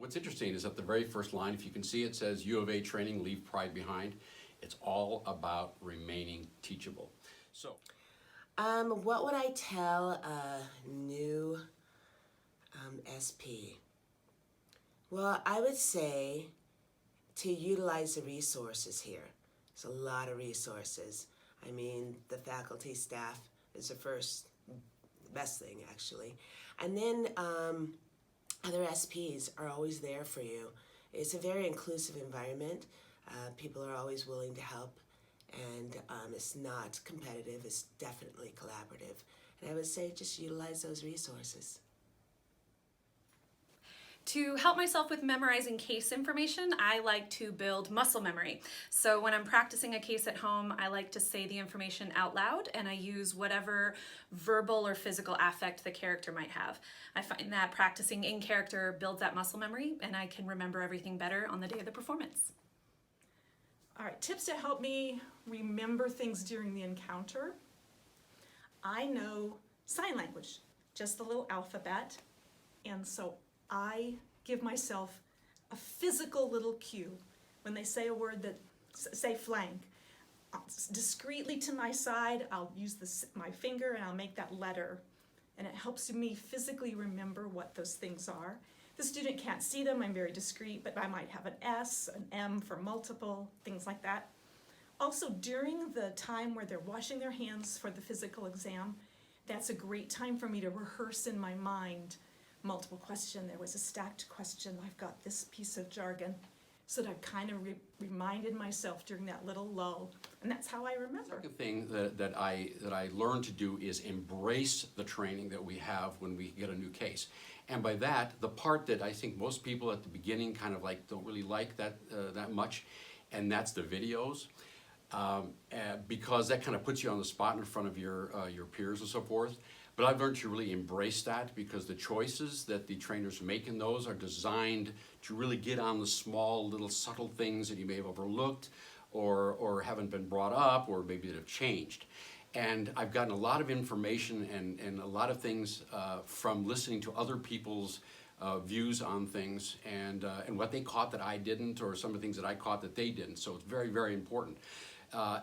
What's interesting is that the very first line, if you can see, it says U of A training, leave pride behind. It's all about remaining teachable. So, what would I tell a new SP? Well, I would say to utilize the resources here. There's a lot of resources. I mean, the faculty, staff is the best thing actually. And then other SPs are always there for you. It's a very inclusive environment. People are always willing to help, and it's not competitive, it's definitely collaborative. And I would say just utilize those resources. To help myself with memorizing case information, I like to build muscle memory. So when I'm practicing a case at home, I like to say the information out loud, and I use whatever verbal or physical affect the character might have. I find that practicing in character builds that muscle memory, and I can remember everything better on the day of the performance. All right, tips to help me remember things during the encounter. I know sign language, just the little alphabet, and so I give myself a physical little cue. When they say a word that, say flank, discreetly to my side, I'll use my finger and I'll make that letter. And it helps me physically remember what those things are. The student can't see them, I'm very discreet, but I might have an S, an M for multiple, things like that. Also, during the time where they're washing their hands for the physical exam, that's a great time for me to rehearse in my mind multiple question. There was a stacked question. I've got this piece of jargon, so that I've kind of reminded myself during that little lull, and that's how I remember. the second thing that I learned to do is embrace the training that we have when we get a new case. And by that, the part that I think most people at the beginning kind of like don't really like that much, and that's the videos. Because that kind of puts you on the spot in front of your peers and so forth. But I've learned to really embrace that, because the choices that the trainers make in those are designed to really get on the small little subtle things that you may have overlooked or haven't been brought up, or maybe that have changed. And I've gotten a lot of information and a lot of things from listening to other people's views on things and what they caught that I didn't, or some of the things that I caught that they didn't. So it's very, very important.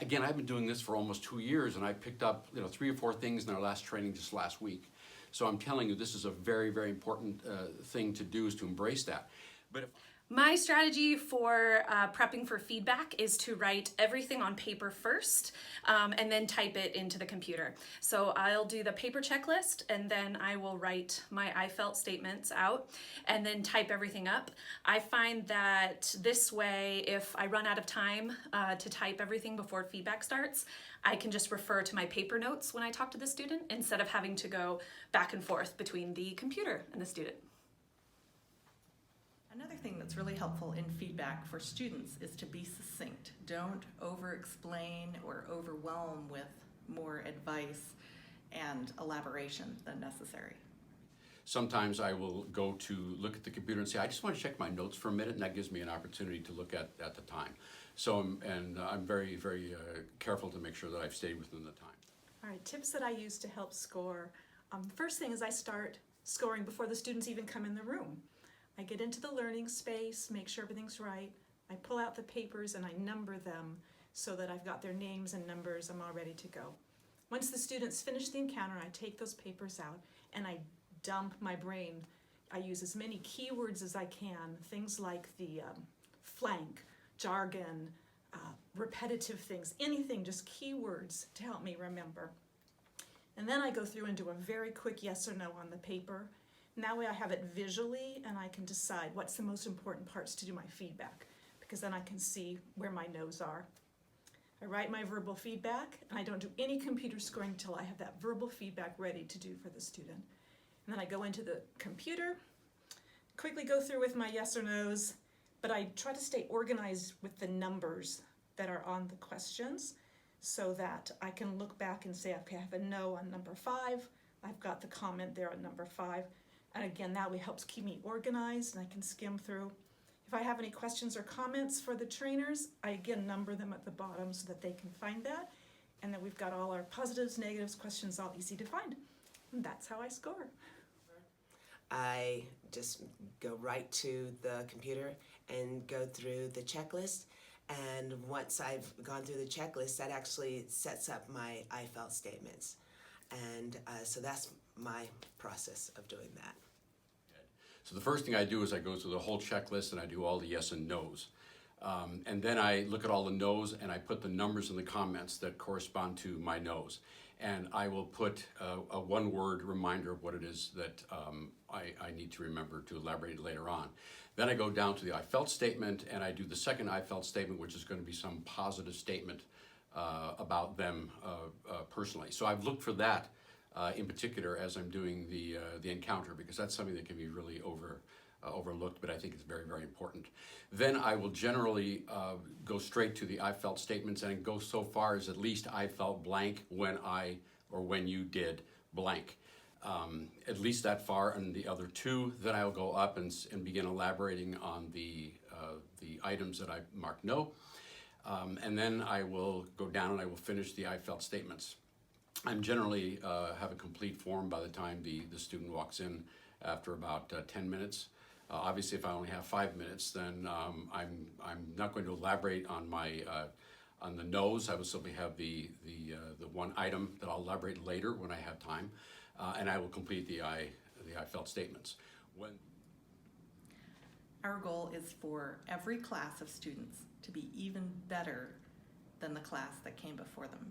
Again, I've been doing this for almost 2 years, and I picked up 3 or 4 things in our last training just last week. So I'm telling you, this is a very, very important thing to do, is to embrace that. But My strategy for prepping for feedback is to write everything on paper first and then type it into the computer. So I'll do the paper checklist, and then I will write my I felt statements out and then type everything up. I find that this way, if I run out of time to type everything before feedback starts, I can just refer to my paper notes when I talk to the student instead of having to go back and forth between the computer and the student. Another thing that's really helpful in feedback for students is to be succinct. Don't over-explain or overwhelm with more advice and elaboration than necessary. sometimes I will go to look at the computer and say, I just want to check my notes for a minute, and that gives me an opportunity to look at the time. So I'm very, very careful to make sure that I've stayed within the time. All right, tips that I use to help score. First thing is I start scoring before the students even come in the room. I get into the learning space, make sure everything's right. I pull out the papers and I number them so that I've got their names and numbers. I'm all ready to go. Once the students finish the encounter, I take those papers out and I dump my brain. I use as many keywords as I can, things like the flank, jargon, repetitive things, anything, just keywords to help me remember. And then I go through and do a very quick yes or no on the paper. That way I have it visually and I can decide what's the most important parts to do my feedback, because then I can see where my no's are. I write my verbal feedback and I don't do any computer scoring until I have that verbal feedback ready to do for the student. And then I go into the computer, quickly go through with my yes or no's, but I try to stay organized with the numbers that are on the questions so that I can look back and say, okay, I have a no on number 5, I've got the comment there on number 5. And again, that way helps keep me organized and I can skim through. If I have any questions or comments for the trainers, I again number them at the bottom so that they can find that. And then we've got all our positives, negatives, questions all easy to find. And that's how I score. I just go right to the computer and go through the checklist. And once I've gone through the checklist, that actually sets up my I felt statements. And so that's my process of doing that. So the first thing I do is I go through the whole checklist and I do all the yes and no's. And then I look at all the no's and I put the numbers in the comments that correspond to my no's. And I will put a one-word reminder of what it is that I need to remember to elaborate later on. Then I go down to the I felt statement and I do the second I felt statement, which is going to be some positive statement about them personally. So I've looked for that in particular as I'm doing the encounter, because that's something that can be really overlooked, but I think it's very, very important. Then I will generally go straight to the I felt statements and go so far as at least I felt blank when when you did blank. At least that far, and the other two, then I'll go up and begin elaborating on the items that I marked no. And then I will go down and I will finish the I felt statements. I'm generally have a complete form by the time the student walks in after about 10 minutes. Obviously, if I only have 5 minutes, then I'm not going to elaborate on my on the no's. I will simply have the one item that I'll elaborate later when I have time, and I will complete the I felt statements. Our goal is for every class of students to be even better than the class that came before them.